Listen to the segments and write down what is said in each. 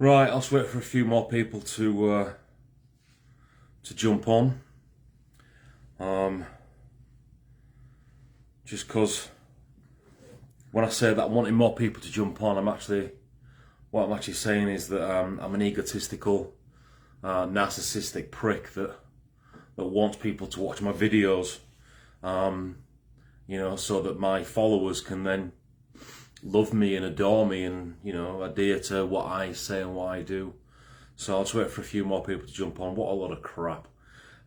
Right, I'll just wait for a few more people to jump on. Just because when I say that I'm wanting more people to jump on, what I'm actually saying is that I'm an egotistical, narcissistic prick that wants people to watch my videos, so that my followers can then love me and adore me and, adhere to what I say and what I do. So I'll just wait for a few more people to jump on. What a lot of crap.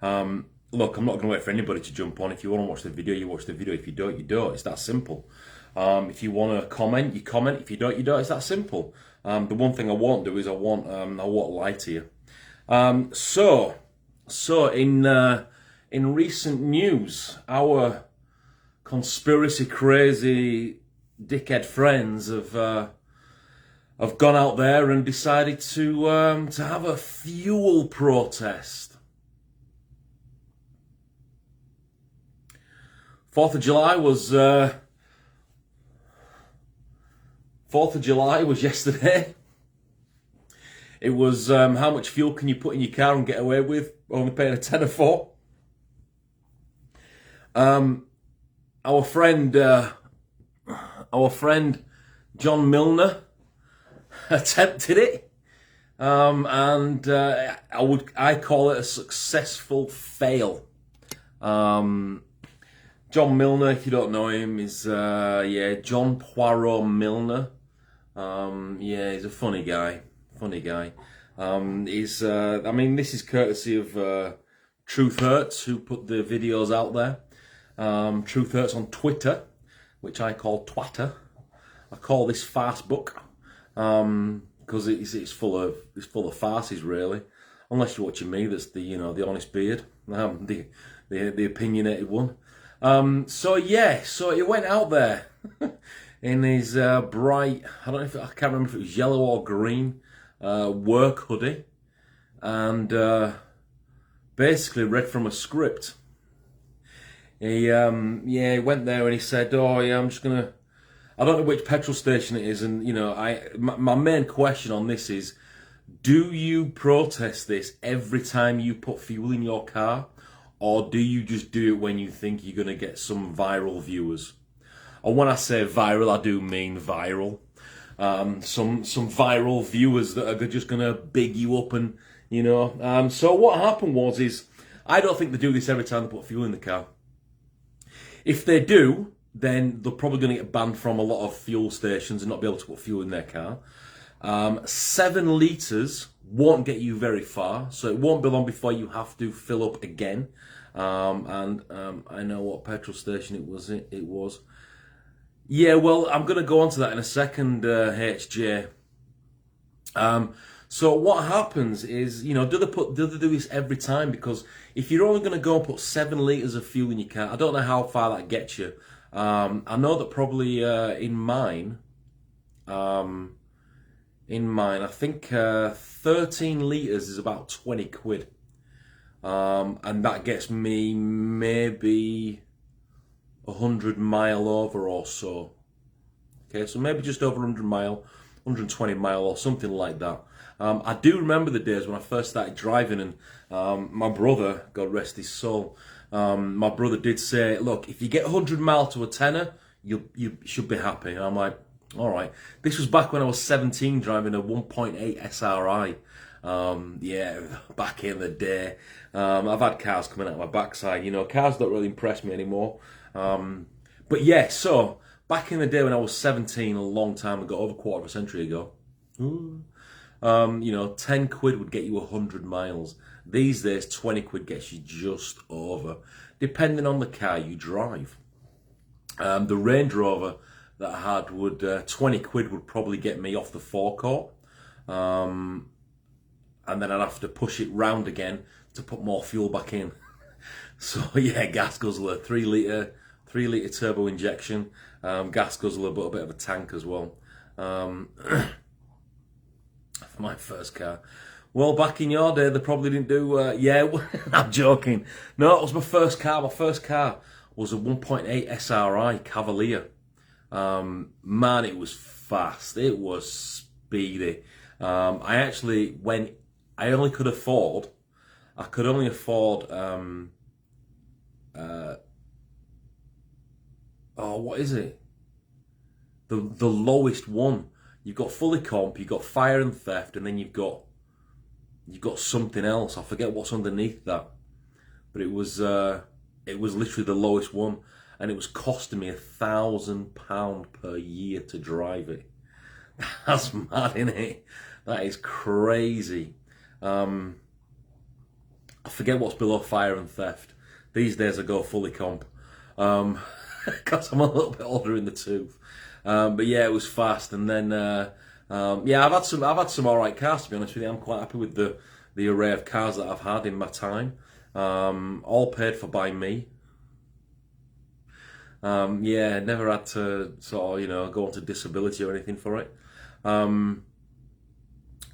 Look, I'm not going to wait for anybody to jump on. If you want to watch the video, you watch the video. If you don't, you don't. It's that simple. If you want to comment, you comment. If you don't, you don't. It's that simple. The one thing I won't do is I won't lie to you. So in recent news, our conspiracy crazy dickhead friends have gone out there and decided to have a fuel protest. 4th of July was yesterday. It was how much fuel can you put in your car and get away with only paying a tenner for? Our friend John Milner attempted it, and I call it a successful fail. John Milner, if you don't know him, is John Poirot Milner. He's a funny guy. This is courtesy of Truth Hurts, who put the videos out there. Truth Hurts on Twitter, which I call Twatter. I call this farce book because it's full of farces, really. Unless you're watching me, that's the honest beard, the opinionated one. So it went out there in his bright, I can't remember if it was yellow or green work hoodie, and basically read from a script. He went there and he said, I don't know which petrol station it is, and my main question on this is, do you protest this every time you put fuel in your car? Or do you just do it when you think you're going to get some viral viewers? And when I say viral, I do mean viral. Some viral viewers that are just going to big you up and, So what happened is, I don't think they do this every time they put fuel in the car. If they do, then they're probably going to get banned from a lot of fuel stations and not be able to put fuel in their car. 7 litres won't get you very far, so it won't be long before you have to fill up again. I know what petrol station it was. Yeah, well, I'm going to go on to that in a second, HJ. So what happens is, do they do this every time? Because if you're only going to go and put 7 litres of fuel in your car, I don't know how far that gets you. I know that probably in mine, I think 13 litres is about 20 quid. And that gets me maybe 100 mile over or so. Okay, so maybe just over 100 mile, 120 mile or something like that. I do remember the days when I first started driving, and my brother, God rest his soul, my brother did say, look, if you get 100 mile to a tenner, you should be happy. And I'm like, all right. This was back when I was 17 driving a 1.8 SRI. Back in the day. I've had cars coming out of my backside. Cars don't really impress me anymore. So back in the day when I was 17, a long time ago, over a quarter of a century ago, 10 quid would get you 100 miles. These days, 20 quid gets you just over, depending on the car you drive. The Range Rover that I had would 20 quid would probably get me off the forecourt, and then I'd have to push it round again to put more fuel back in. So yeah, gas guzzler, 3 litre turbo injection, gas guzzler, but a bit of a tank as well. For my first car. Well, back in your day, they probably didn't do. I'm joking. No, it was my first car. My first car was a 1.8 SRI Cavalier. Man, it was fast. It was speedy. I actually, when I only could afford, I could only afford, what is it? The lowest one. You've got fully comp, you've got fire and theft, and then you've got something else. I forget what's underneath that, but it was literally the lowest one, and it was costing me £1,000 per year to drive it. That's mad, isn't it? That is crazy. I forget what's below fire and theft. These days I go fully comp, because I'm a little bit older in the tooth. But yeah, it was fast, and then yeah, I've had some all right cars, to be honest with you. I'm quite happy with the array of cars that I've had in my time. All paid for by me. Yeah, never had to sort of, go onto disability or anything for it.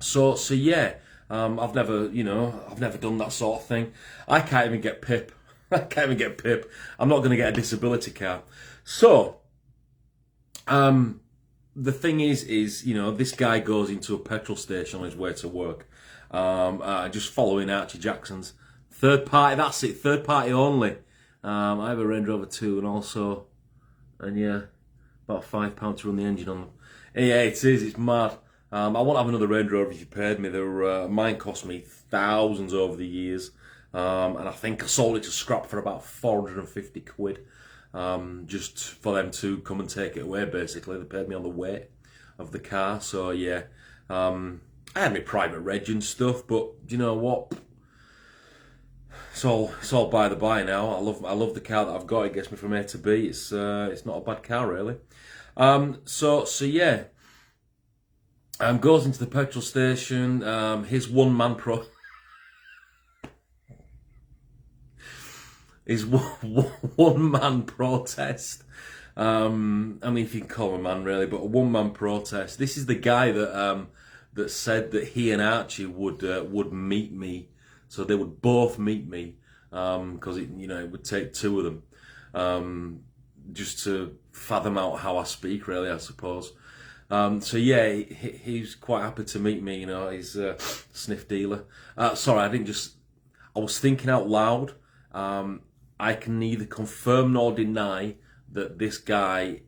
So yeah, I've never done that sort of thing. I can't even get PIP. I can't even get PIP. I'm not going to get a disability car. So, the thing is, this guy goes into a petrol station on his way to work, just following Archie Jackson's. Third party, that's it, third party only. I have a Range Rover 2 and yeah, about £5 to run the engine on them. Yeah, it is, it's mad. I won't have another Range Rover if you paid me. Mine cost me thousands over the years, and I think I sold it to scrap for about 450 quid, just for them to come and take it away, basically. They paid me on the weight of the car, so yeah. I had my private reg and stuff, but do you know what? It's all by the by now. I love the car that I've got. It gets me from A to B. It's not a bad car, really. So yeah. Goes into the petrol station. His one-man one-man protest. I mean, if you can call him a man, really, but a one-man protest. This is the guy that said that he and Archie would meet me. So they would both meet me, because it would take two of them, just to fathom out how I speak, really, I suppose. So yeah, he's quite happy to meet me. He's a sniff dealer. Sorry, I was thinking out loud. I can neither confirm nor deny that this guy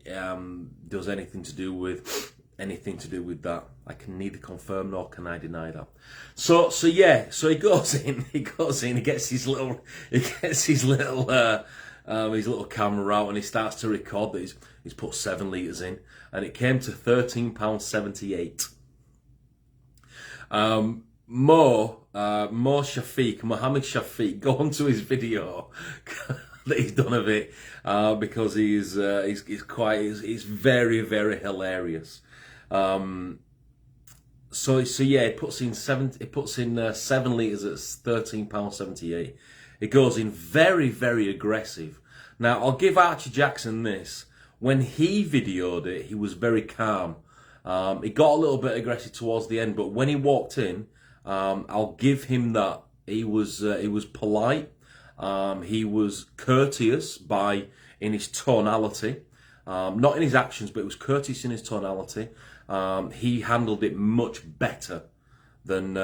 does anything to do with that. I can neither confirm nor can I deny that. So yeah, so he goes in, he gets his little camera out, and he starts to record that he's put 7 litres in, and it came to £13.78. Mohammed Shafiq, go onto his video that he's done of it, because he's very, very hilarious. So yeah, it puts in 7 litres at £13.78. It goes in very, very aggressive. Now, I'll give Archie Jackson this. When he videoed it, he was very calm. It got a little bit aggressive towards the end, but when he walked in, I'll give him that. He was polite. He was courteous in his tonality, not in his actions, but it was courteous in his tonality. He handled it much better than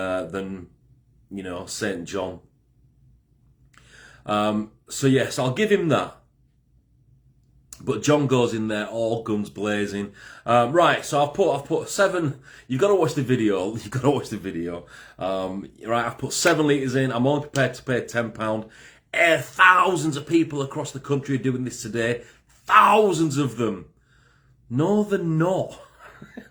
St. John. So yes, I'll give him that. But John goes in there all guns blazing. Right, so I've put 7. You've got to watch the video. You've got to watch the video. Right, I've put 7 litres in. I'm only prepared to pay £10. Thousands of people across the country are doing this today. Thousands of them. No, they're not.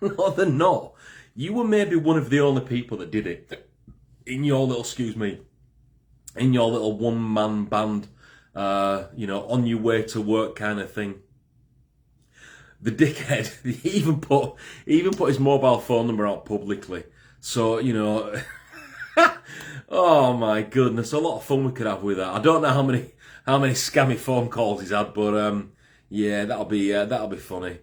No, they're not. You were maybe one of the only people that did it in your little, in your little one-man band, on your way to work kind of thing. The dickhead, he even put his mobile phone number out publicly. So, oh my goodness, a lot of fun we could have with that. I don't know how many scammy phone calls he's had, but yeah, that'll be funny.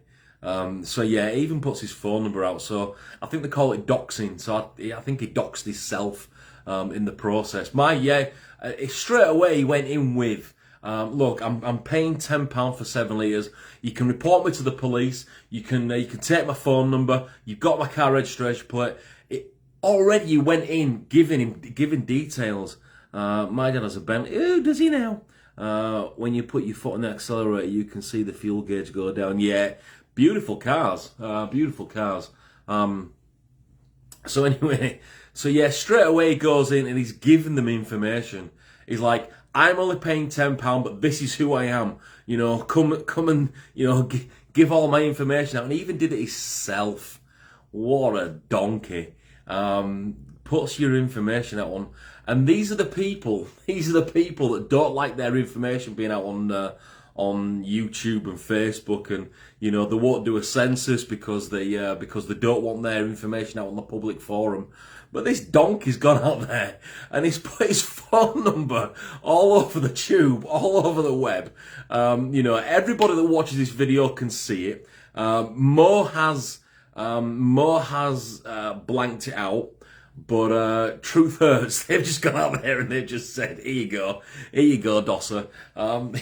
So yeah, he even puts his phone number out. So I think they call it doxing. So I think he doxed himself in the process. Straight away he went in with, look, I'm paying £10 for 7 litres. You can report me to the police. You can take my phone number. You've got my car registration plate. already you went in giving details. My dad has a Bentley. Oh, does he now? When you put your foot on the accelerator, you can see the fuel gauge go down. Yeah, beautiful cars. Beautiful cars. So anyway, so yeah, straight away he goes in and he's giving them information. He's like, I'm only paying £10, but this is who I am. You know, come and, you know, give all my information out. And he even did it himself. What a donkey. Puts your information out on. And these are the people that don't like their information being out on YouTube and Facebook, and you know they won't do a census because they don't want their information out on the public forum. But this donkey's gone out there and he's put his phone number all over the tube, all over the web. You know, everybody that watches this video can see it. Mo has blanked it out. But truth hurts. They've just gone out there and they've just said, here you go, Dosser.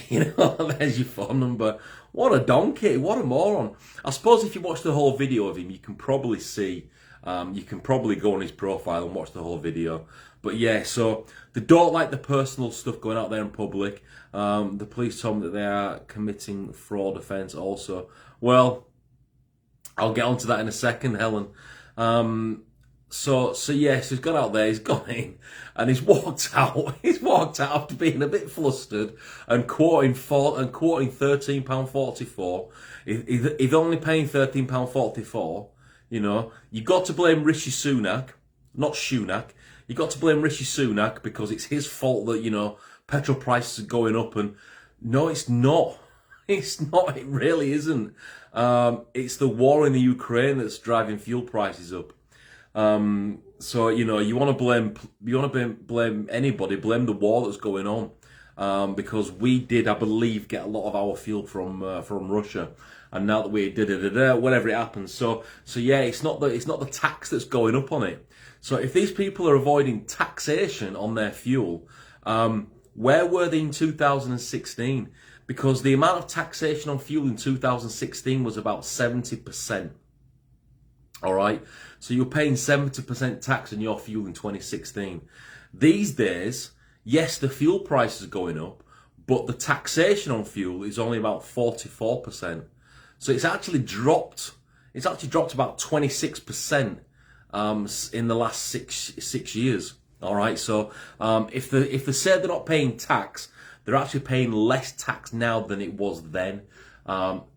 You know, there's your phone number. What a donkey, what a moron. I suppose if you watch the whole video of him, you can probably see, you can probably go on his profile and watch the whole video. But yeah, so they don't like the personal stuff going out there in public. The police told me that they are committing fraud offence also. Well, I'll get onto that in a second, Helen. So yes, he's gone out there, he's gone in, and he's walked out. He's walked out after being a bit flustered and quoting £13.44. He's only paying £13.44. You know, you got to blame Rishi Sunak, not Sunak. You got to blame Rishi Sunak because it's his fault that, you know, petrol prices are going up. And no, it's not. It's not. It really isn't. It's the war in the Ukraine that's driving fuel prices up. So you know, you want to blame anybody, blame the war that's going on, because we did, I believe, get a lot of our fuel from Russia, and now that we whatever it happens. So yeah, it's not the tax that's going up on it. So if these people are avoiding taxation on their fuel, where were they in 2016? Because the amount of taxation on fuel in 2016 was about 70%. All right, so you're paying 70% tax on your fuel in 2016. These days, yes, the fuel price is going up, but the taxation on fuel is only about 44%. So it's actually dropped. It's actually dropped about 26% in the last six years. All right, so if they say they're not paying tax, they're actually paying less tax now than it was then.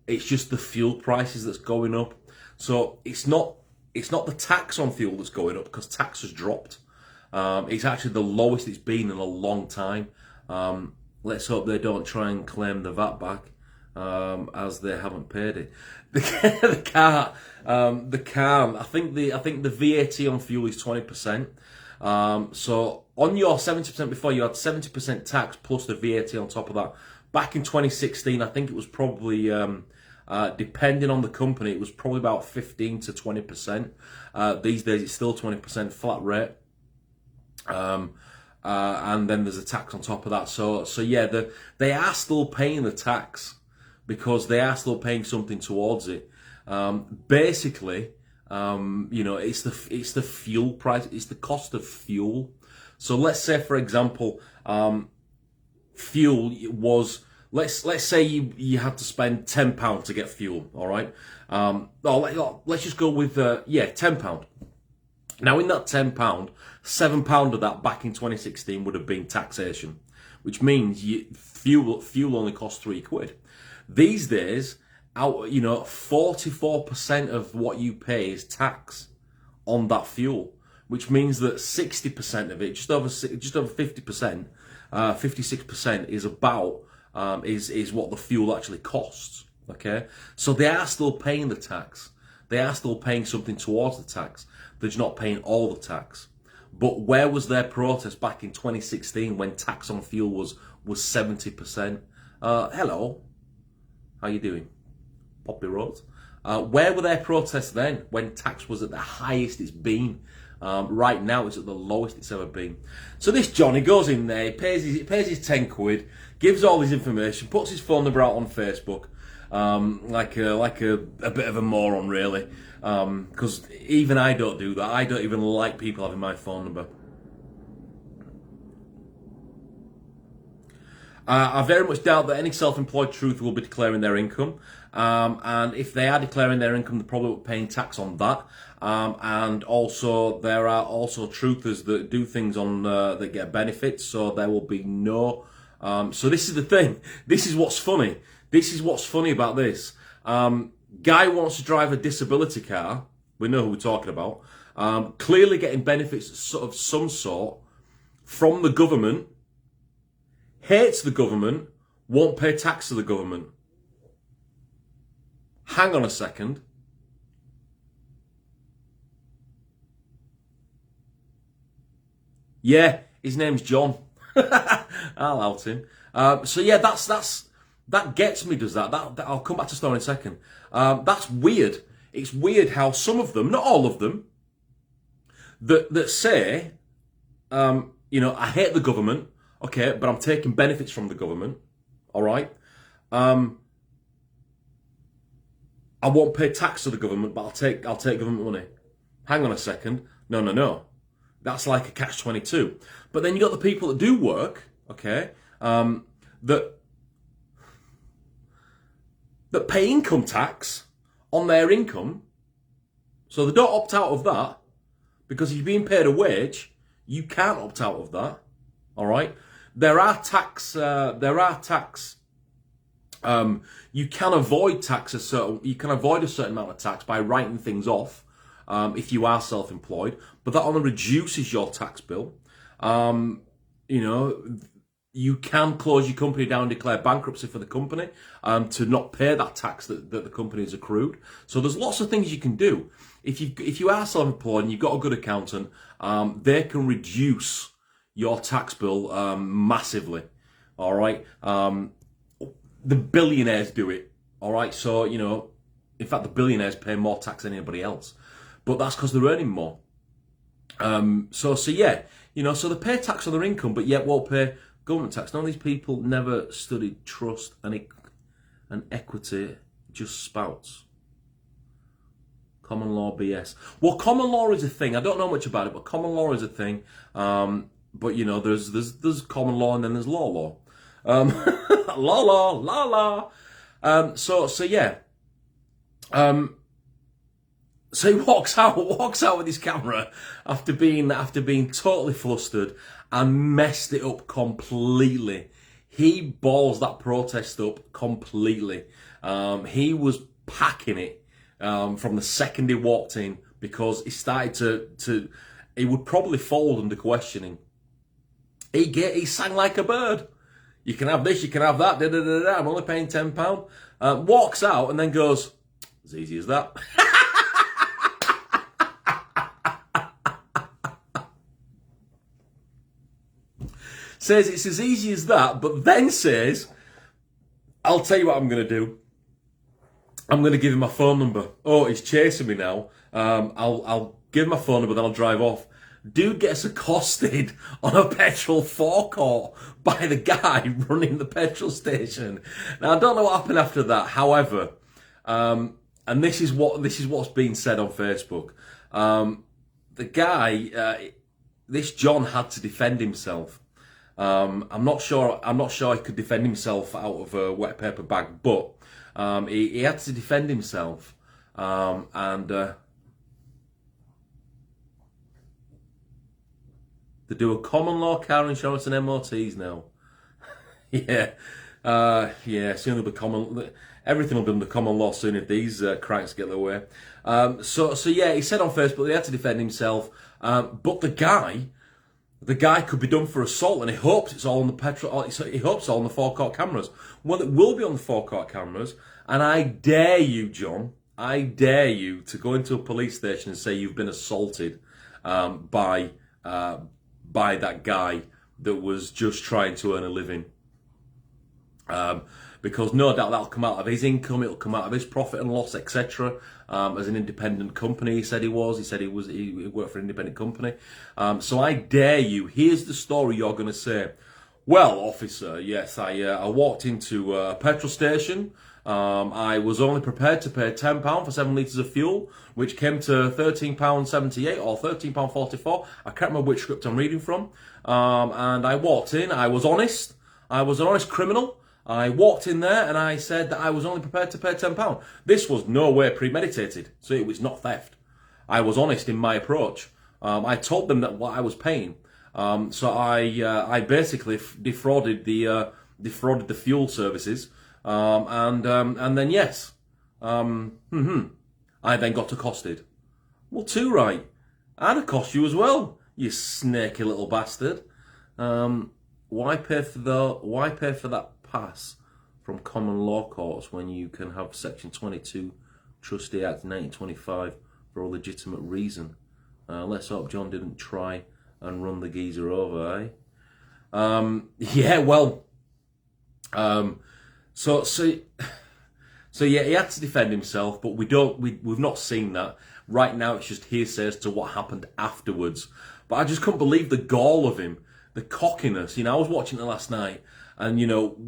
It's just the fuel prices that's going up. So it's not the tax on fuel that's going up, because tax has dropped. It's actually the lowest it's been in a long time. Let's hope they don't try and claim the VAT back, as they haven't paid it. The car. I think the VAT on fuel is 20%. So on your 70% before, you had 70% tax plus the VAT on top of that. Back in 2016, I think it was probably, depending on the company, it was probably about 15 to 20%. These days, it's still 20% flat rate. And then there's a tax on top of that. So yeah, they are still paying the tax, because they are still paying something towards it. Basically, you know, it's the fuel price, it's the cost of fuel. So let's say, for example, fuel was, let's say you had to spend £10 to get fuel, all right? Let's just go with £10. Now, in that £10, £7 of that back in 2016 would have been taxation, which means fuel only costs £3. These days, you know, 44% of what you pay is tax on that fuel, which means that 60% of it, just over 50%, 56% is about is what the fuel actually costs. Okay, so they are still paying the tax. They are still paying something towards the tax. They're just not paying all the tax. But where was their protest back in 2016 when tax on fuel was 70%? Hello, how you doing? Poppy Rose. Where were their protests then when tax was at the highest it's been? Right now it's at the lowest it's ever been. So this Johnny goes in there, he pays his £10, gives all his information, puts his phone number out on Facebook, a bit of a moron, really. Because even I don't do that. I don't even like people having my phone number. I very much doubt that any self-employed truther will be declaring their income. And if they are declaring their income, they're probably paying tax on that. And also, there are also truthers that do things on that get benefits, so there will be no. So this is the thing. This is what's funny. This is what's funny about this. Guy wants to drive a disability car. We know who we're talking about. Clearly getting benefits of some sort from the government. Hates the government, won't pay tax to the government. Hang on a second. Yeah, his name's John. I'll out him. So yeah, that gets me. Does that? I'll come back to the story in a second. That's weird. It's weird how some of them, not all of them, that say, I hate the government. Okay, but I'm taking benefits from the government. All right. I won't pay tax to the government, but I'll take government money. Hang on a second. No. That's like a catch-22. But then you got the people that do work, okay, that pay income tax on their income, so they don't opt out of that, because if you're being paid a wage, you can't opt out of that. All right. There are tax. You can avoid tax you can avoid a certain amount of tax by writing things off if you are self-employed, but that only reduces your tax bill. You can close your company down and declare bankruptcy for the company to not pay that tax that the company has accrued. So there's lots of things you can do. If you are self-employed and you've got a good accountant, they can reduce your tax bill massively. All right. The billionaires do it. All right. So, in fact, the billionaires pay more tax than anybody else, but that's because they're earning more. So yeah, so they pay tax on their income, but yet won't pay government tax. None of these people never studied trust and equity, just spouts. Common law BS. Well, common law is a thing. I don't know much about it, but common law is a thing. But there's common law and then there's law. law. So yeah. So he walks out with his camera after being totally flustered and messed it up completely. He balls that protest up completely. He was packing it from the second he walked in, because he started to he would probably fold under questioning. He sang like a bird. You can have this, you can have that, I'm only paying £10. Walks out and then goes, as easy as that. Says it's as easy as that, but then says, I'll tell you what I'm going to do. I'm going to give him my phone number. Oh, he's chasing me now. I'll give him my phone number, then I'll drive off. Dude gets accosted on a petrol forecourt by the guy running the petrol station. Now, I don't know what happened after that. However, and this is what's being said on Facebook. The guy, this John, had to defend himself. I'm not sure he could defend himself out of a wet paper bag, but he had to defend himself, and they do a common law car insurance and MOTs now. Yeah. Soon they'll be common. Everything will be under common law soon if these cranks get their way. So yeah, he said on Facebook he had to defend himself, but the guy could be done for assault, and he hopes it's all on the petrol. He hopes it's all on the forecourt cameras. Well, it will be on the forecourt cameras, and I dare you, John. I dare you to go into a police station and say you've been assaulted by that guy that was just trying to earn a living. Because no doubt that'll come out of his income, it'll come out of his profit and loss, etc. As an independent company, he said he was. He said he worked for an independent company. So I dare you. Here's the story you're going to say. Well, officer, yes, I walked into a petrol station. I was only prepared to pay £10 for 7 litres of fuel, which came to £13.78 or £13.44. I can't remember which script I'm reading from. And I walked in. I was honest. I was an honest criminal. I walked in there and I said that I was only prepared to pay £10. This was nowhere premeditated, so it was not theft. I was honest in my approach. I told them that what I was paying. So I basically defrauded the fuel services. And then yes, I then got accosted. Well, too right. I'd accost you as well, you snaky little bastard. Why pay for that pass from common law courts when you can have Section 22 Trustee Act 1925 for a legitimate reason? Let's hope John didn't try and run the geezer over, eh? Yeah, well, so yeah, he had to defend himself, but we've not seen that. Right now, it's just hearsay as to what happened afterwards. But I just couldn't believe the gall of him, the cockiness. I was watching it last night, and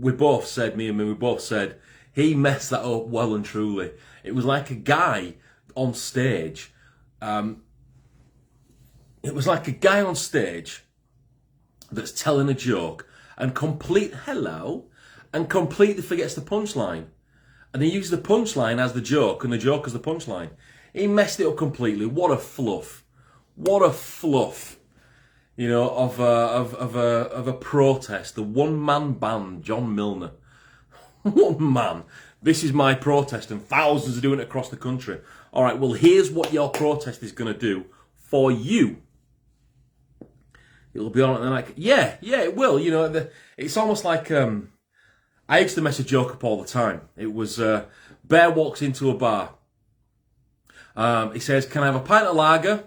we both said, me and me, we both said he messed that up well and truly. It was like a guy on stage. It was like a guy on stage that's telling a joke and completely forgets the punchline. And he uses the punchline as the joke and the joke as the punchline. He messed it up completely. What a fluff. What a fluff. Of a protest. The one-man band, John Milner. One man. This is my protest and thousands are doing it across the country. All right, well, here's what your protest is going to do for you. It'll be on and like, yeah, it will. It's almost like, I used to mess a joke up all the time. It was, Bear walks into a bar. He says, can I have a pint of lager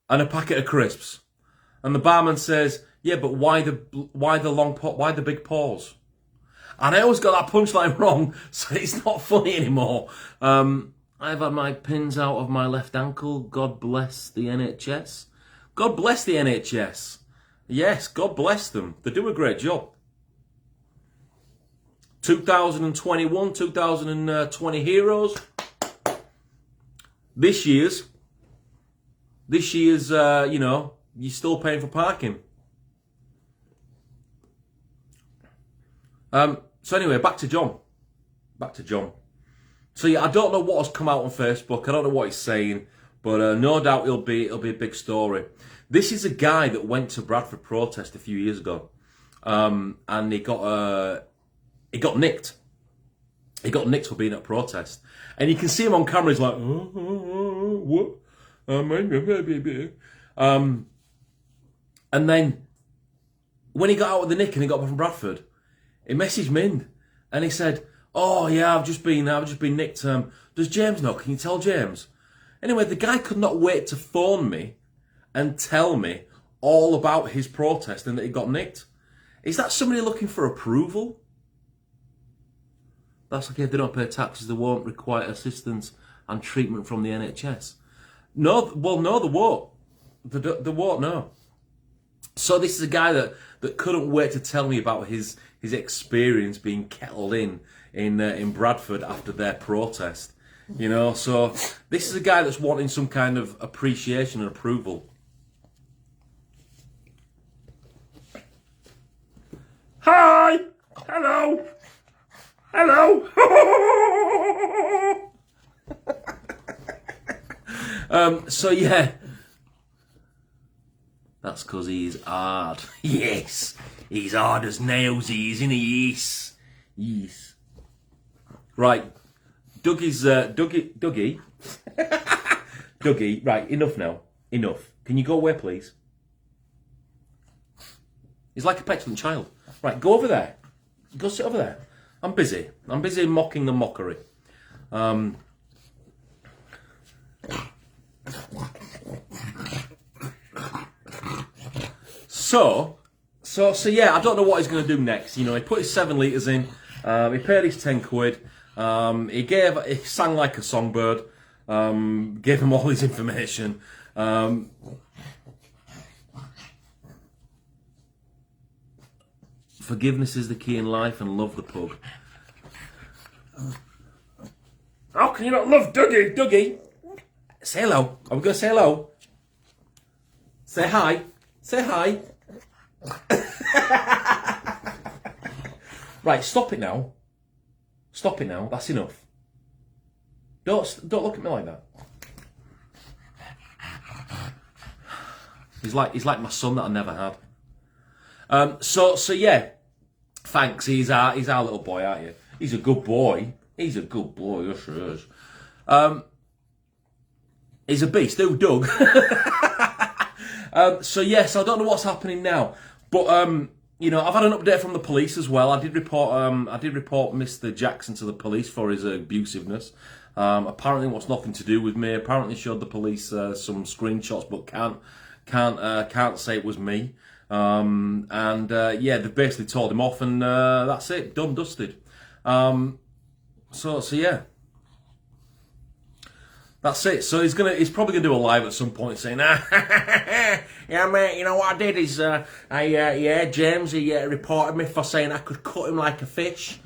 and a packet of crisps? And the barman says, yeah, but why the big pause? And I always got that punchline wrong, so it's not funny anymore. I've had my pins out of my left ankle. God bless the NHS. God bless the NHS. Yes, God bless them. They do a great job. 2021, 2020 heroes. This year's, you're still paying for parking. So anyway, back to John. So yeah, I don't know what has come out on Facebook. I don't know what he's saying, but no doubt it'll be a big story. This is a guy that went to Bradford protest a few years ago, and he got nicked. He got nicked for being at a protest, and you can see him on camera. He's like, what? And then when he got out of the nick and he got back from Bradford, he messaged Mind, and he said, oh yeah, I've just been nicked. Does James know? Can you tell James? Anyway, the guy could not wait to phone me and tell me all about his protest and that he got nicked. Is that somebody looking for approval? That's okay, if they don't pay taxes, they won't require assistance and treatment from the NHS. No, well, no, they won't. They won't, no. So this is a guy that couldn't wait to tell me about his experience being kettled in Bradford after their protest. So this is a guy that's wanting some kind of appreciation and approval. Hi! Hello! So yeah. That's because he's hard. Yes! He's hard as nails, he is, isn't he? Yes. Right. Dougie. Dougie, right, enough now. Enough. Can you go away, please? He's like a petulant child. Right, go over there. Go sit over there. I'm busy mocking the mockery. So yeah, I don't know what he's going to do next. He put his 7 litres in. He paid his 10 quid. He sang like a songbird. Gave him all his information. Forgiveness is the key in life, and love the pug. How can you not love Dougie? Dougie, say hello. Are we going to say hello? Say hi. Say hi. Right, stop it now. Stop it now. That's enough. Don't look at me like that. He's like my son that I never had. So yeah. Thanks. He's our little boy, aren't you? He's a good boy. He's a good boy. Yes, he is. He's a beast. Who, Doug? So yes, I don't know what's happening now, but you know, I've had an update from the police as well. I did report Mr. Jackson to the police for his abusiveness. Apparently, what's nothing to do with me. Apparently, showed the police some screenshots, but can't say it was me. Yeah, they've basically told him off, and that's it, done, dusted. So yeah, that's it. So he's probably gonna do a live at some point saying, yeah, mate, you know what I did is James, he reported me for saying I could cut him like a fish.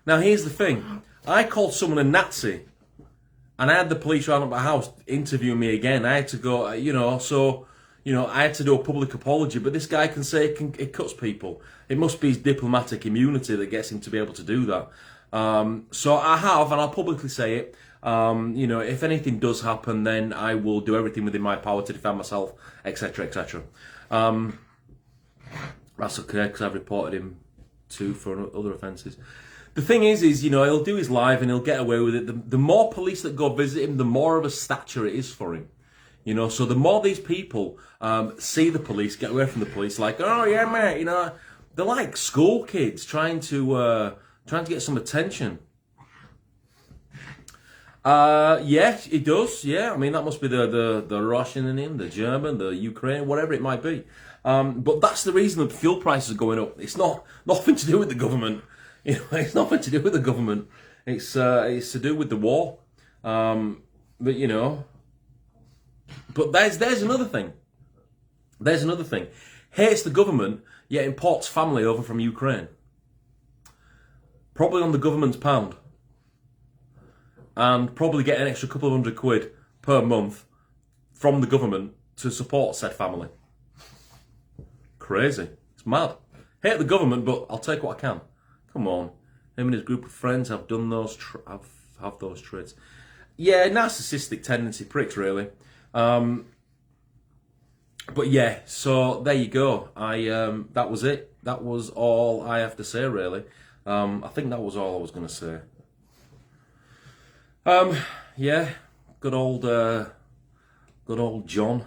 Now here's the thing, I called someone a Nazi, and I had the police round up my house interviewing me again. I had to go, I had to do a public apology, but this guy can say it cuts people. It must be his diplomatic immunity that gets him to be able to do that. So I have, and I'll publicly say it. If anything does happen, then I will do everything within my power to defend myself, etc., etc. That's okay, because I've reported him too for other offences. The thing is, he'll do his live and he'll get away with it. The more police that go visit him, the more of a stature it is for him. So the more these people see the police, get away from the police, like, oh yeah, mate, they're like school kids trying to get some attention. Yeah, it does. Yeah, I mean that must be the Russian in him, the German, the Ukrainian, whatever it might be. But that's the reason that fuel prices are going up. It's nothing to do with the government. It's nothing to do with the government. It's to do with the war. But there's another thing. There's another thing. Hates the government, yet imports family over from Ukraine. Probably on the government's pound. And probably get an extra couple of £100 per month from the government to support said family. Crazy. It's mad. Hate the government, but I'll take what I can. Come on. Him and his group of friends have done those have those traits. Yeah, narcissistic tendency pricks, really. But yeah, so there you go. That was it. That was all I have to say, really. I think that was all I was going to say. Yeah, good old John.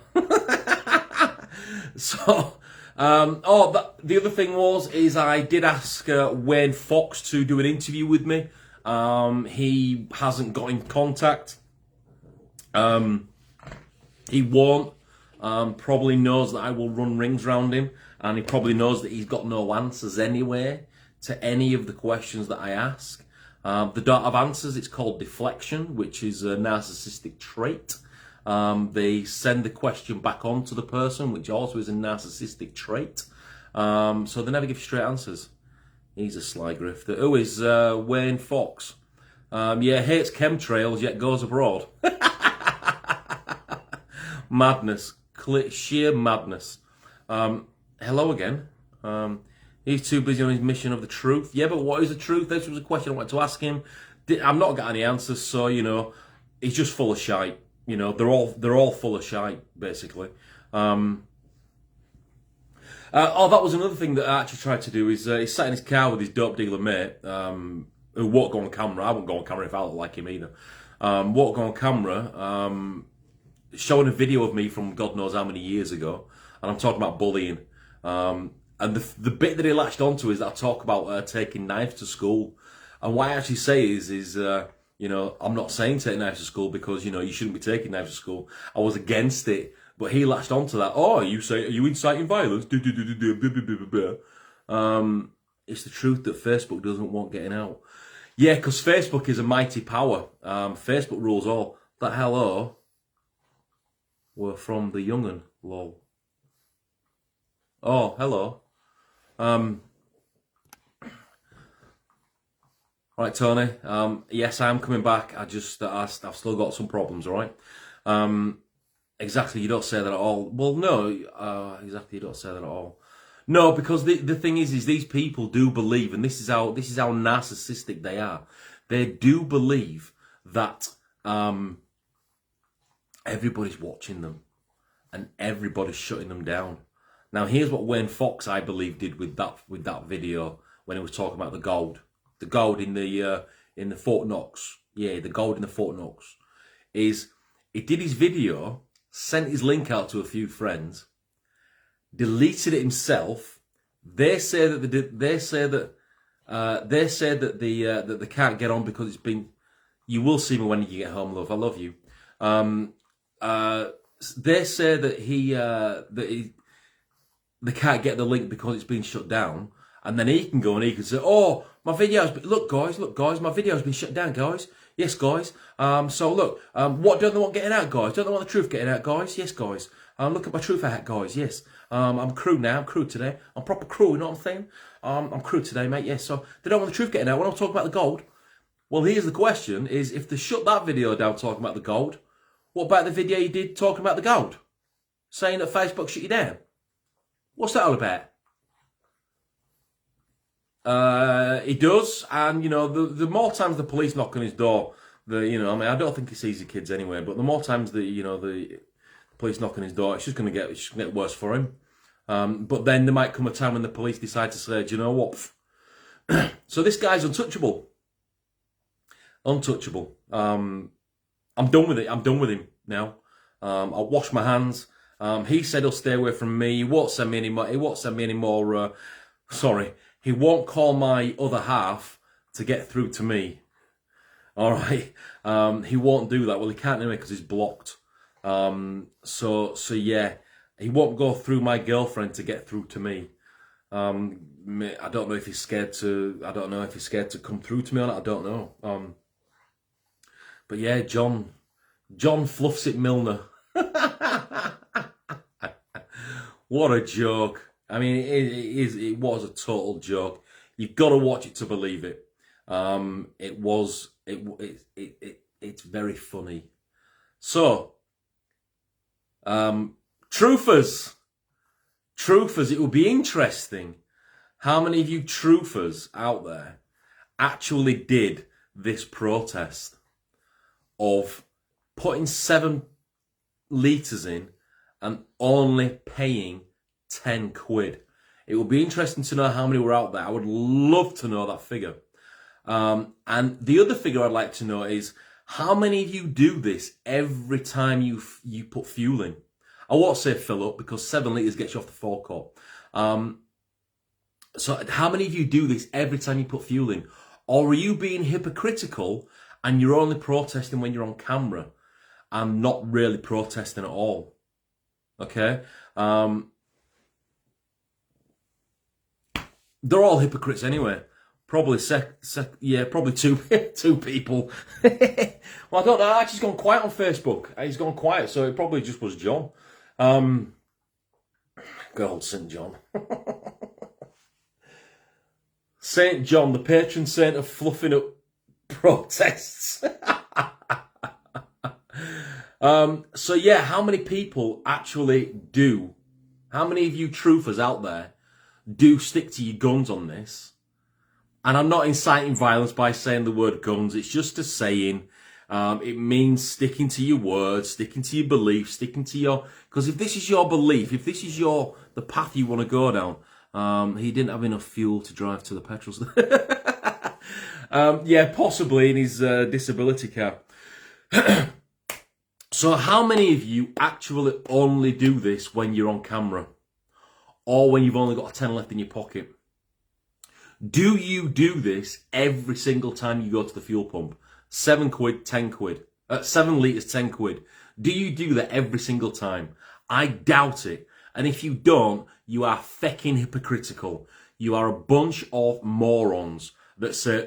So, the other thing is I did ask Wayne Fox to do an interview with me. He hasn't got in contact. He won't. Probably knows that I will run rings round him, and he probably knows that he's got no answers anyway to any of the questions that I ask. They don't have answers. It's called deflection, which is a narcissistic trait. They send the question back on to the person, which also is a narcissistic trait. So they never give straight answers. He's a sly grifter. Who is Wayne Fox? Hates chemtrails, yet goes abroad. Madness. Sheer madness. Hello again. He's too busy on his mission of the truth. Yeah, but what is the truth? This was a question I wanted to ask him. I've not got any answers, so, he's just full of shite. They're all full of shite, basically. That was another thing that I actually tried to do, is he sat in his car with his dope dealer mate, who won't go on camera. I won't go on camera if I look like him either. Won't go on camera, showing a video of me from God knows how many years ago, and I'm talking about bullying. And the bit that he latched onto is that I talk about taking knives to school. And what I actually say is I'm not saying take knives to school because, you shouldn't be taking knives to school. I was against it, but he latched onto that. Oh, are you inciting violence? It's the truth that Facebook doesn't want getting out. Yeah, because Facebook is a mighty power. Facebook rules all. That hello were from the young'un, lol. Oh, hello. All right, Tony. Yes, I am coming back. I've still got some problems. All right. Exactly. You don't say that at all. Well, no. Exactly. You don't say that at all. No, because the thing is these people do believe, and this is how narcissistic they are. They do believe that everybody's watching them, and everybody's shutting them down. Now, here's what Wayne Fox, I believe, did with that video when he was talking about the gold in the Fort Knox. Yeah, the gold in the Fort Knox. Is he did his video, sent his link out to a few friends, deleted it himself. They say that they can't get on because it's been. You will see me when you get home, love. I love you. They say that they can't get the link because it's been shut down, and then he can go and he can say, "Oh, my video's look, guys, my video's been shut down, guys. Yes, guys. So look, what don't they want getting out, guys? Don't they want the truth getting out, guys? Yes, guys. Look at my truth hat, guys. Yes. I'm crew now. I'm crew today. I'm proper crew. You know what I'm saying? I'm crew today, mate. Yes. So they don't want the truth getting out. When I'm talking about the gold, well, here's the question: is if they shut that video down talking about the gold, what about the video you did talking about the gold, saying that Facebook shut you down? What's that all about? He does, and you know, the more times the police knock on his door, I don't think it's easy kids anyway, but the more times the police knock on his door, it's just going to get worse for him. But then there might come a time when the police decide to say, do you know what? So this guy's untouchable. Untouchable. I'm done with it. I'm done with him now. I'll wash my hands. He said he'll stay away from me. He won't send me any more. He won't send me any more. He won't call my other half to get through to me. All right. He won't do that. Well, he can't anyway because he's blocked. So yeah, he won't go through my girlfriend to get through to me. I don't know if he's scared to. I don't know if he's scared to come through to me or not. I don't know. But yeah, John Fluffs it Milner. What a joke! I mean, it was a total joke. You've got to watch it to believe it. It's very funny. So, truthers, it will be interesting how many of you truthers out there actually did this protest of putting 7 litres in and only paying 10 quid. It will be interesting to know how many were out there. I would love to know that figure. And the other figure I'd like to know is how many of you do this every time you put fuel in. I won't say fill up because 7 litres gets you off the forecourt. So how many of you do this every time you put fuel in? Or are you being hypocritical and you're only protesting when you're on camera and not really protesting at all? Okay? They're all hypocrites anyway. Probably probably two people. Well, I don't know. Actually, he's gone quiet on Facebook. He's gone quiet, so it probably just was John. Good old St. John. St. John, the patron saint of fluffing up protests. So yeah, how many people actually do? How many of you truthers out there do stick to your guns on this? And I'm not inciting violence by saying the word guns. It's just a saying. It means sticking to your words, sticking to your beliefs, sticking to your... Because if this is your belief, if this is the path you want to go down, he didn't have enough fuel to drive to the petrol station. Yeah, possibly in his disability car. So how many of you actually only do this when you're on camera? Or when you've only got a 10 left in your pocket? Do you do this every single time you go to the fuel pump? 7 quid, 10 quid. 7 litres, 10 quid. Do you do that every single time? I doubt it. And if you don't, you are fecking hypocritical. You are a bunch of morons that say,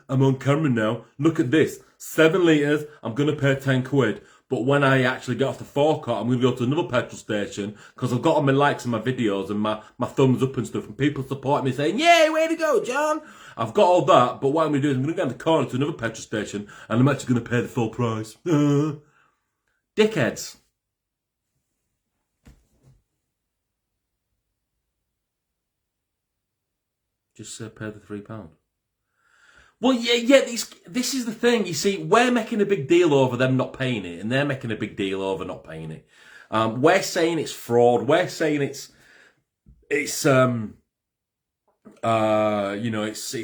I'm on camera now. Look at this. 7 litres, I'm going to pay 10 quid. But when I actually get off the forecourt, I'm going to go to another petrol station because I've got on my likes and my videos and my thumbs up and stuff, and people supporting me saying, "Yay, way to go, John!" I've got all that, but what I'm going to do is I'm going to go in the corner to another petrol station and I'm actually going to pay the full price. Dickheads. Just pay the £3. Well, yeah. This is the thing. You see, we're making a big deal over them not paying it, and they're making a big deal over not paying it. We're saying it's fraud. We're saying it's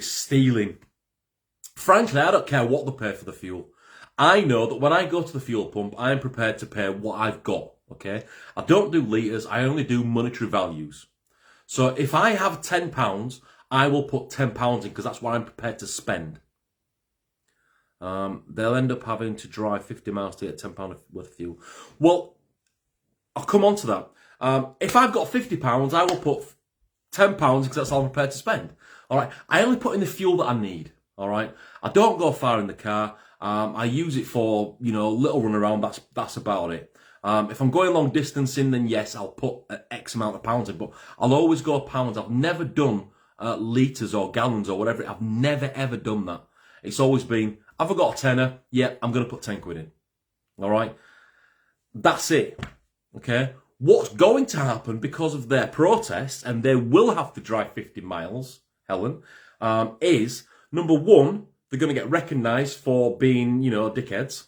stealing. Frankly, I don't care what they pay for the fuel. I know that when I go to the fuel pump, I am prepared to pay what I've got. Okay, I don't do litres. I only do monetary values. So if I have £10. I will put £10 in because that's what I'm prepared to spend. They'll end up having to drive 50 miles to get £10 worth of fuel. Well, I'll come on to that. If I've got £50, I will put £10 because that's all I'm prepared to spend. All right. I only put in the fuel that I need. All right. I don't go far in the car. I use it for, little run around. That's about it. If I'm going long distancing, then yes, I'll put X amount of pounds in, but I'll always go pounds. I've never done litres or gallons or whatever. I've never, ever done that. It's always been, have I got a tenner? Yeah, I'm going to put 10 quid in. All right? That's it. Okay? What's going to happen because of their protests, and they will have to drive 50 miles, Helen, is, number one, they're going to get recognised for being, dickheads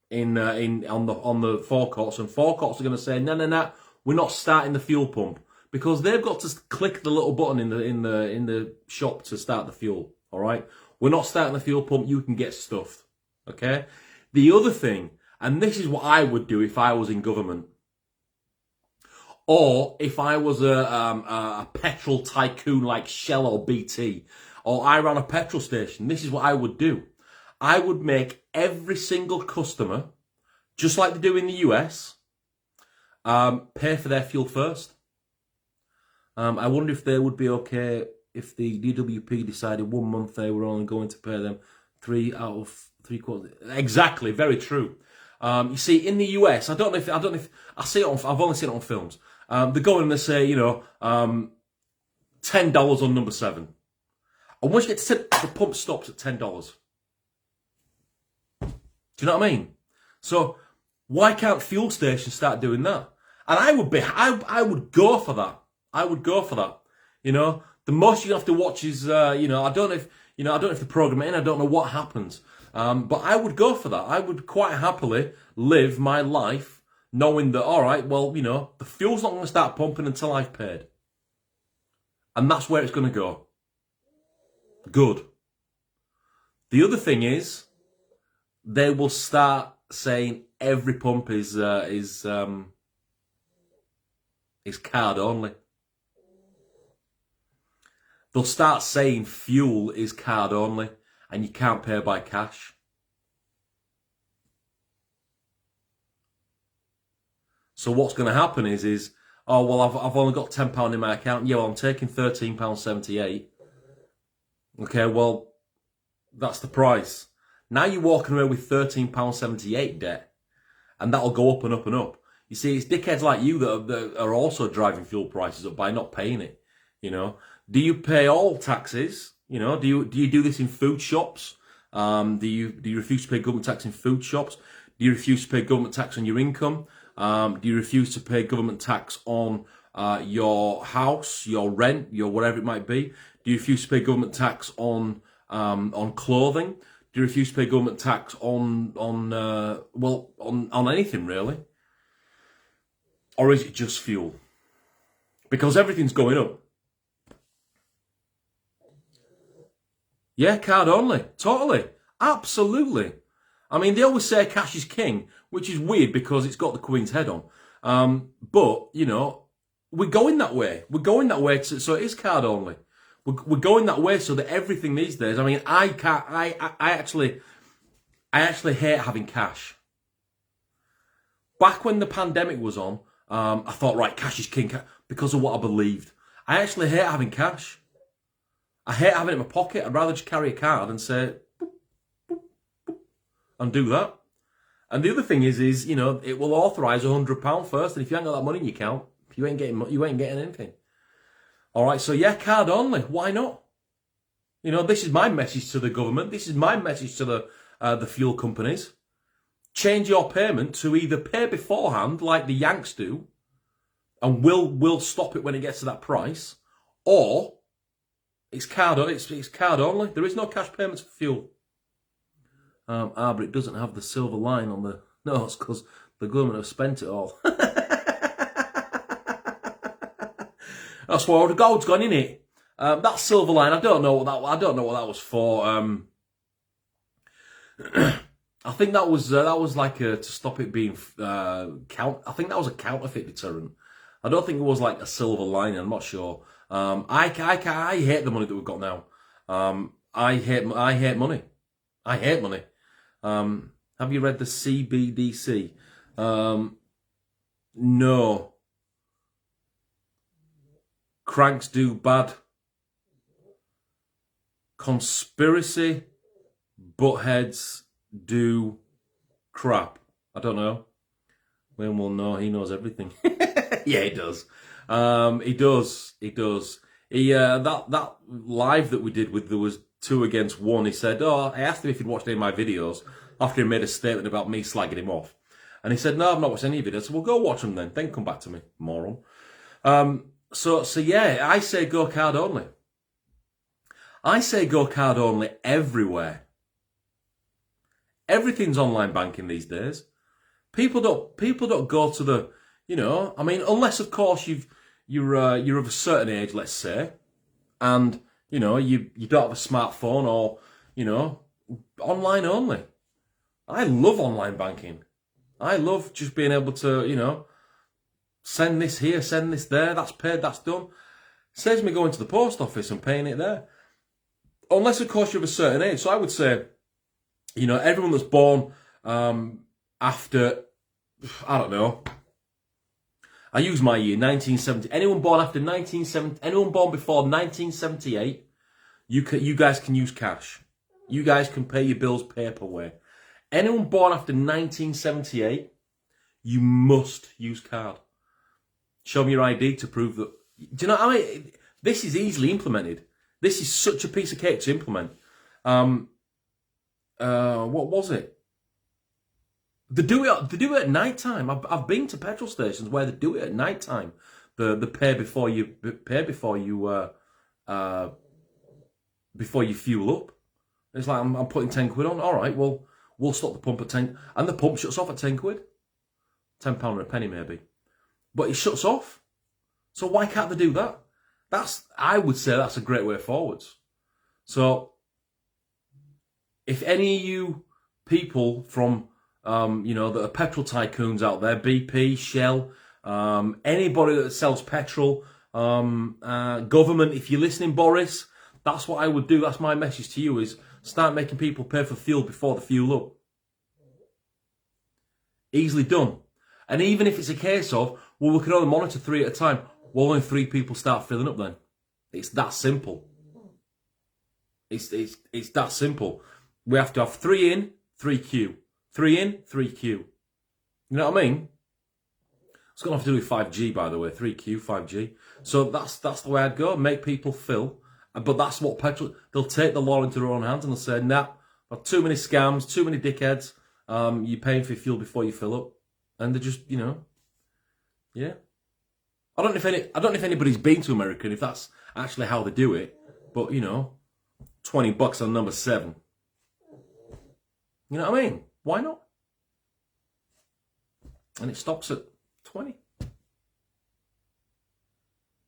on the forecourts, and forecourts are going to say, no, we're not starting the fuel pump. Because they've got to click the little button in the shop to start the fuel. All right, we're not starting the fuel pump. You can get stuffed. Okay. The other thing, and this is what I would do if I was in government, or if I was a petrol tycoon like Shell or BT, or I ran a petrol station. This is what I would do. I would make every single customer, just like they do in the US, pay for their fuel first. I wonder if they would be okay if the DWP decided 1 month they were only going to pay them 3 out of 3 quarters. Exactly, very true. You see, in the US, I don't know if I see it on. I've only seen it on films. They go in and they say, $10 on number 7, and once you get to 10, the pump stops at $10. Do you know what I mean? So why can't fuel stations start doing that? And I would go for that. I would go for that. The most you have to watch is, I don't know if they program it in. I don't know what happens. But I would go for that. I would quite happily live my life knowing that, all right, well, the fuel's not going to start pumping until I've paid. And that's where it's going to go. Good. The other thing is, they will start saying every pump is card only. They'll start saying fuel is card only and you can't pay by cash. So what's going to happen is oh, well, I've only got £10 in my account. Yeah, well, I'm taking £13.78. Okay, well, that's the price. Now you're walking away with £13.78 debt, and that'll go up and up and up. You see, it's dickheads like you that are also driving fuel prices up by not paying it. Do you pay all taxes? Do you do this in food shops? Do you refuse to pay government tax in food shops? Do you refuse to pay government tax on your income? Do you refuse to pay government tax on your house, your rent, your whatever it might be? Do you refuse to pay government tax on clothing? Do you refuse to pay government tax on anything really? Or is it just fuel? Because everything's going up. Yeah, card only. Totally. Absolutely. I mean, they always say cash is king, which is weird because it's got the Queen's head on. But, we're going that way. We're going that way, so it is card only. We're going that way so that everything these days, I mean, I actually hate having cash. Back when the pandemic was on, I thought, right, cash is king because of what I believed. I actually hate having cash. I hate having it in my pocket. I'd rather just carry a card and say, boop, boop, boop, and do that. And the other thing is, you know, it will authorise £100 first, and if you ain't got that money in your account, you ain't getting anything. All right, so yeah, card only. Why not? You know, this is my message to the government. This is my message to the fuel companies. Change your payment to either pay beforehand, like the Yanks do, and we'll stop it when it gets to that price, or it's card only. There is no cash payments for fuel. But it doesn't have the silver line on the nose because the government have spent it all. That's where all the gold's gone, in it. That silver line, I don't know what that was for. I think that was like to stop it being I think that was a counterfeit deterrent. I don't think it was like a silver lining. I'm not sure. I hate the money that we've got now. I hate money. I hate money. Have you read the CBDC? No. Cranks do bad. Conspiracy buttheads do crap. I don't know. When we'll know, he knows everything. Yeah, he does. He does. That live that we did with, there was 2 against 1. He said, I asked him if he'd watched any of my videos after he made a statement about me slagging him off. And he said, no, I've not watched any of your videos. So we'll go watch them then come back to me, moron. So yeah, I say go card only. I say go card only everywhere. Everything's online banking these days. People don't go to the, you know, I mean, unless of course you're of a certain age, let's say, and you know you don't have a smartphone, or you know, online only. I love online banking. I love just being able to, you know, send this here, send this there. That's paid, that's done. Saves me going to the post office and paying it there. Unless of course you're of a certain age. So I would say, you know, everyone that's born after, I don't know, I use my year, 1970. Anyone born after 1970, anyone born before 1978, you guys can use cash. You guys can pay your bills paper way. Anyone born after 1978, you must use card. Show me your ID to prove that. Do you know, I mean, this is easily implemented. This is such a piece of cake to implement. What was it? They do it at night time. I've been to petrol stations where they do it at night time. The pay before you fuel up. It's like I'm putting 10 quid on. All right, well we'll stop the pump at 10, and the pump shuts off at 10 quid, £10 or a penny maybe, but it shuts off. So why can't they do that? I would say that's a great way forwards. So if any of you people from you know, that are petrol tycoons out there, BP, Shell, anybody that sells petrol, government, if you're listening, Boris, that's what I would do. That's my message to you, is start making people pay for fuel before they fuel up. Easily done. And even if it's a case of, well, we can only monitor 3 at a time, well, only 3 people start filling up then. It's that simple. It's that simple. We have to have 3 in, 3 queue. 3 in, 3 queue. You know what I mean? It's going to have to do with 5G, by the way. 3Q, 5G. So that's the way I'd go. Make people fill. But that's what petrol... They'll take the law into their own hands and they'll say, nah, too many scams, too many dickheads. You're paying for your fuel before you fill up. And they're just, you know... Yeah. I don't know if anybody's been to America and if that's actually how they do it. But, you know, $20 on number 7. You know what I mean? Why not? And it stops at 20.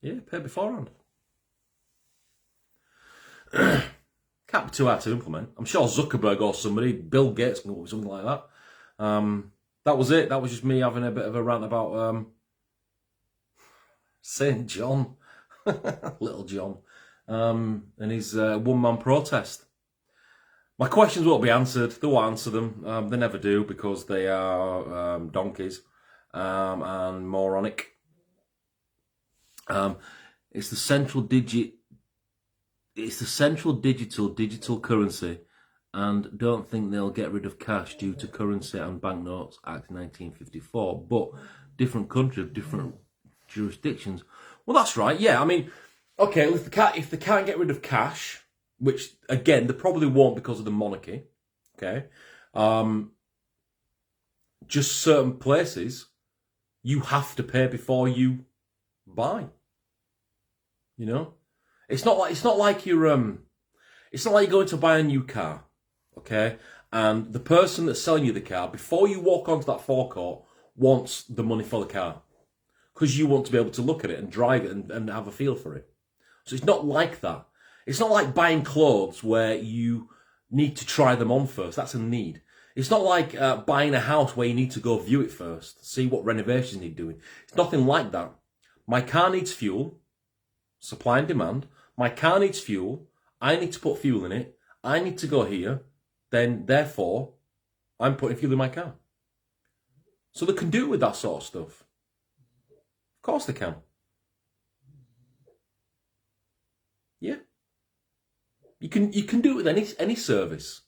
Yeah, pay beforehand. Can't be too hard to implement. I'm sure Zuckerberg or somebody, Bill Gates, can do something like that. That was it. That was just me having a bit of a rant about St. John, Little John, and his one-man protest. My questions won't be answered. They won't answer them. They never do, because they are donkeys and moronic. It's the central digital currency and don't think they'll get rid of cash due to Currency and Banknotes Act 1954, but different countries, different jurisdictions. Well, that's right, yeah. I mean, okay, if they can't get rid of cash, which, again, they probably won't because of the monarchy, okay, just certain places, you have to pay before you buy. You know? It's not like you're going to buy a new car, okay? And the person that's selling you the car, before you walk onto that forecourt, wants the money for the car. Because you want to be able to look at it and drive it and have a feel for it. So it's not like that. It's not like buying clothes where you need to try them on first. That's a need. It's not like buying a house where you need to go view it first, see what renovations need doing. It's nothing like that. My car needs fuel, supply and demand. My car needs fuel. I need to put fuel in it. I need to go here. Then, therefore, I'm putting fuel in my car. So they can do it with that sort of stuff. Of course they can. Yeah. You can do it with any service.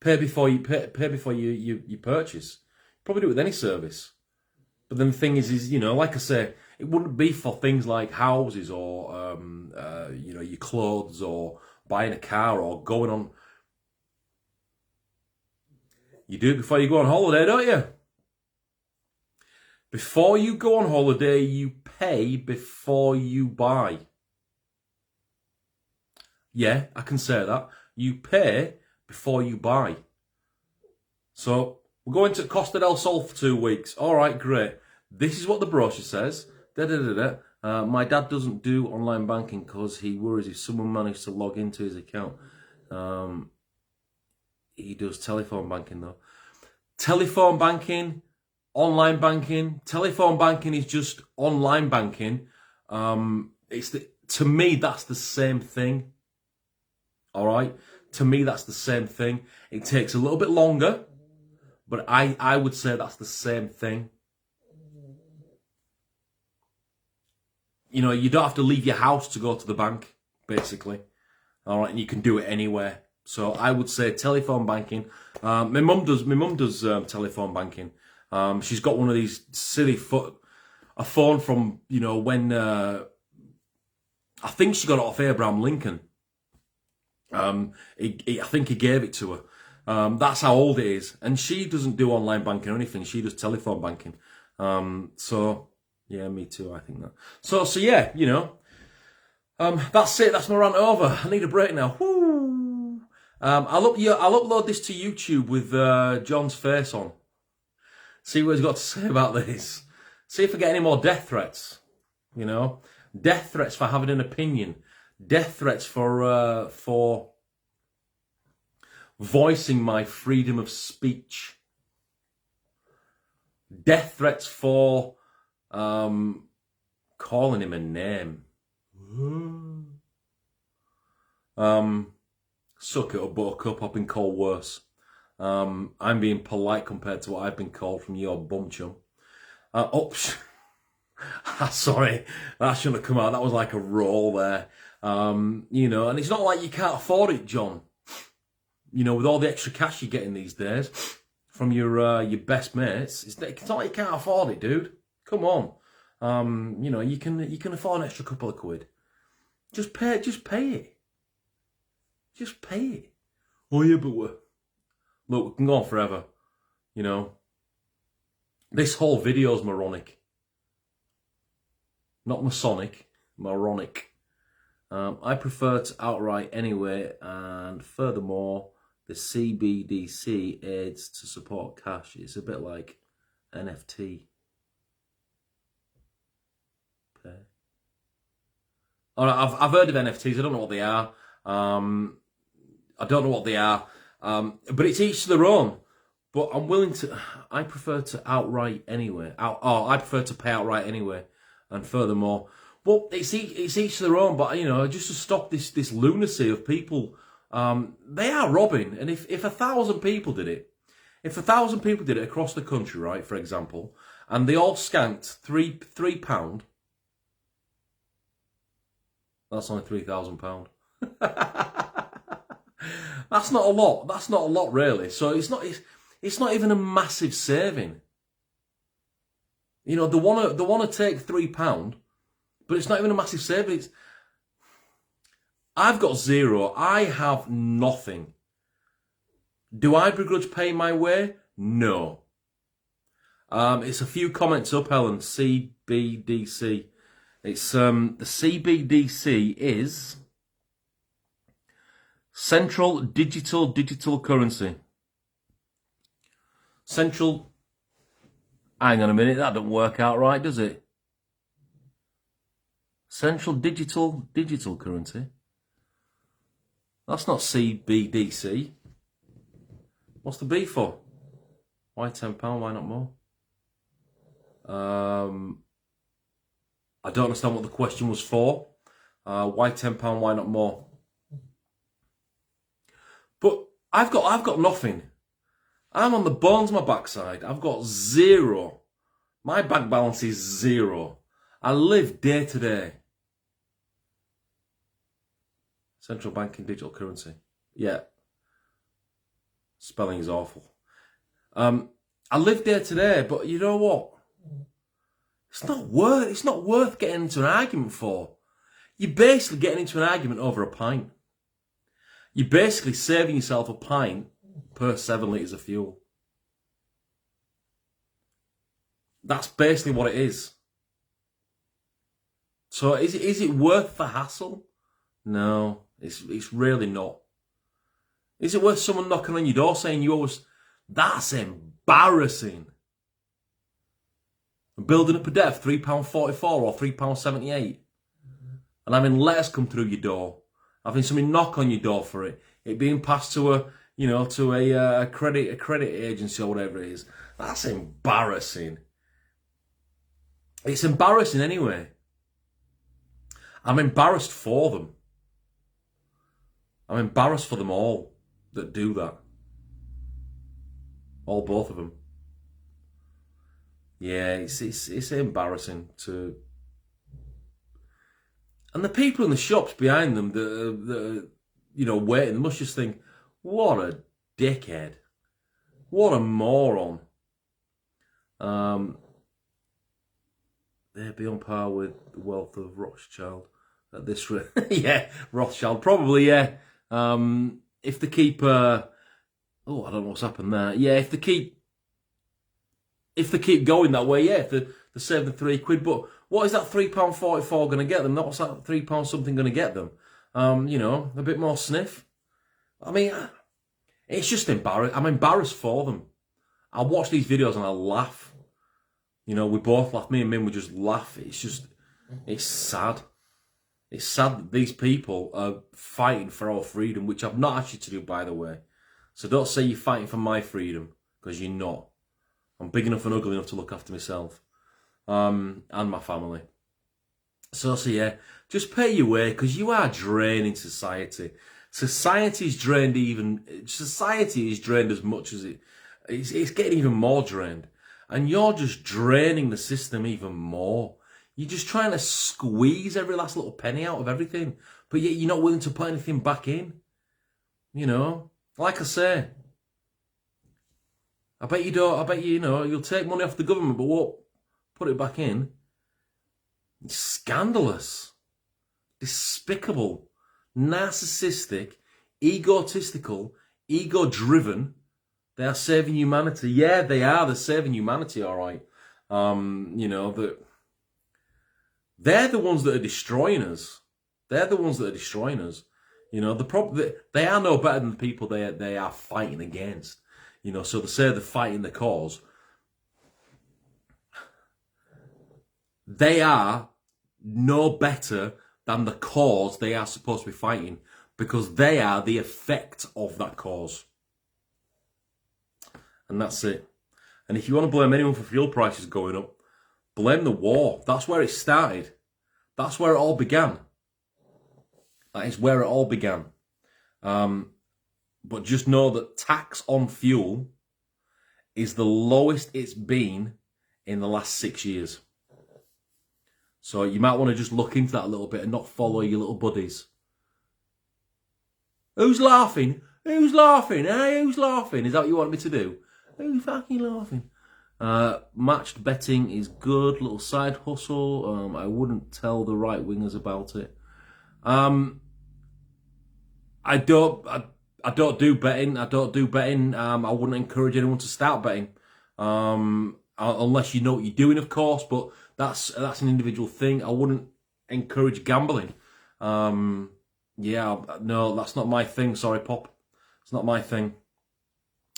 Pay before you purchase. Probably do it with any service. But then the thing is, you know, like I say, it wouldn't be for things like houses or you know, your clothes or buying a car or going on. You do it before you go on holiday, don't you? Before you go on holiday, you pay before you buy. Yeah, I can say that. You pay before you buy. So, we're going to Costa del Sol for 2 weeks. All right, great. This is what the brochure says. My dad doesn't do online banking because he worries if someone managed to log into his account. He does telephone banking, though. Telephone banking, online banking. Telephone banking is just online banking. To me, that's the same thing. All right? To me, that's the same thing. It takes a little bit longer, but I would say that's the same thing. You know, you don't have to leave your house to go to the bank, basically. All right, and you can do it anywhere. So I would say telephone banking. My mum does telephone banking. She's got one of these silly a phone from, you know, when I think she got it off Abraham Lincoln. I think he gave it to her. That's how old it is, and she doesn't do online banking or anything. She does telephone banking. So yeah, me too. I think that. So yeah, you know. That's it. That's my rant over. I need a break now. Woo. I'll upload this to YouTube with John's face on. See what he's got to say about this. See if I get any more death threats. You know, death threats for having an opinion. Death threats for voicing my freedom of speech. Death threats for calling him a name. Suck it up, buttercup. I've been called worse. I'm being polite compared to what I've been called from your bum chum. Sorry, that shouldn't have come out. That was like a roll there. You know, and it's not like you can't afford it, John. You know, with all the extra cash you're getting these days from your best mates, it's not like you can't afford it, dude. Come on. You know, you can afford an extra couple of quid. Just pay it. Just pay it. Oh yeah, but look, we can go on forever. You know, this whole video's moronic. Not Masonic, moronic. I prefer to outright anyway, and furthermore, the CBDC aids to support cash. It's a bit like NFT. Okay. All right, I've heard of NFTs. I don't know what they are. But it's each to their own. But I'm willing to. I prefer to outright anyway. I prefer to pay outright anyway. And furthermore, well, it's each to their own. But you know, just to stop this lunacy of people, they are robbing. And if 1,000 people did it, across the country, right, for example, and they all skanked £3, that's only £3,000. That's not a lot. That's not a lot, really. So it's not even a massive saving. You know, they wanna take £3, but it's not even a massive saving. I've got zero. I have nothing. Do I begrudge paying my way? No. It's a few comments up, Helen. CBDC. It's the CBDC is Central Digital Currency. Central. Hang on a minute, that doesn't work out right, does it? Central Digital Currency. That's not CBDC. What's the B for? Why £10? Why not more? I don't understand what the question was for. Why £10? Why not more? But I've got nothing. I'm on the bones of my backside. I've got zero. My bank balance is zero. I live day to day. Central banking digital currency. Yeah. Spelling is awful. I live day to day, but you know what? It's not worth getting into an argument for. You're basically getting into an argument over a pint. You're basically saving yourself a pint per 7 litres of fuel. That's basically what it is. So is it worth the hassle? No, it's really not. Is it worth someone knocking on your door saying you always... That's embarrassing. Building up a debt of £3.44 or £3.78. And having letters come through your door. Having somebody knock on your door for it. It being passed to a credit agency or whatever it is. That's embarrassing. It's embarrassing anyway. I'm embarrassed for them. I'm embarrassed for them all that do that. All both of them. Yeah, it's embarrassing to... And the people in the shops behind them that waiting, they must just think, what a dickhead. What a moron. They'd be on par with the wealth of Rothschild at this rate. Yeah, Rothschild, probably, yeah. If they keep... I don't know what's happened there. Yeah, if they keep going that way, yeah, if they're saving £3, but what is that £3.44 going to get them? What's that £3 something going to get them? A bit more sniff. I mean, it's just embarrassing. I'm embarrassed for them. I watch these videos and I laugh. We both laugh. Me and Min would just laugh. It's sad. It's sad that these people are fighting for our freedom, which I've not asked you to do, by the way. So don't say you're fighting for my freedom, because you're not. I'm big enough and ugly enough to look after myself. And my family. So yeah, just pay your way, because you are draining society. Society is drained as much as it's getting even more drained. And you're just draining the system even more. You're just trying to squeeze every last little penny out of everything, but yet you're not willing to put anything back in. Like I say, I bet you'll take money off the government, but won't put it back in. It's scandalous, despicable, narcissistic, egotistical, ego-driven. They are saving humanity. Yeah, they are. They're saving humanity, all right. They're the ones that are destroying us. They're the ones that are destroying us. They are no better than the people they are fighting against. So they say they're fighting the cause. They are no better than the cause they are supposed to be fighting, because they are the effect of that cause. And that's it. And if you want to blame anyone for fuel prices going up, blame the war. That's where it started. That's where it all began. That is where it all began. But just know that tax on fuel is the lowest it's been in the last 6 years. So you might want to just look into that a little bit and not follow your little buddies. Who's laughing? Who's laughing? Hey, who's laughing? Is that what you want me to do? Who's fucking laughing? Matched betting is good. Little side hustle. I wouldn't tell the right wingers about it. I don't do betting. I don't do betting. I wouldn't encourage anyone to start betting, unless you know what you're doing, of course. But that's an individual thing. I wouldn't encourage gambling. Yeah, no, that's not my thing. Sorry, Pop. It's not my thing.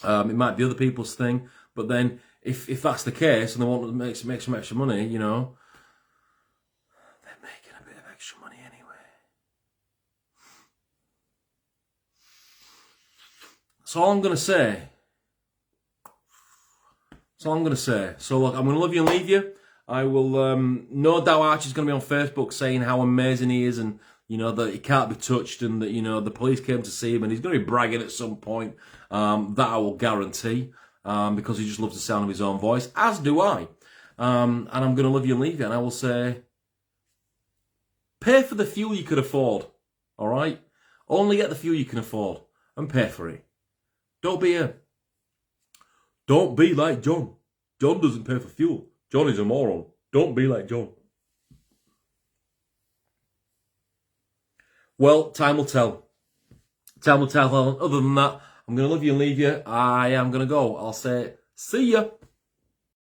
It might be other people's thing, but then if that's the case and they want to make some extra money, you know, they're making a bit of extra money anyway. That's all I'm gonna say. That's all I'm gonna say. So look, I'm gonna love you and leave you. I will. No doubt Archie's gonna be on Facebook saying how amazing he is and, you know, that he can't be touched and that, you know, the police came to see him and he's going to be bragging at some point. That I will guarantee, because he just loves the sound of his own voice, as do I. And I'm going to love you and leave you. And I will say, pay for the fuel you could afford, all right? Only get the fuel you can afford and pay for it. Don't be like John. John doesn't pay for fuel. John is a moron. Don't be like John. Well, time will tell. Time will tell. Other than that, I'm going to love you and leave you. I am going to go. I'll say, see ya.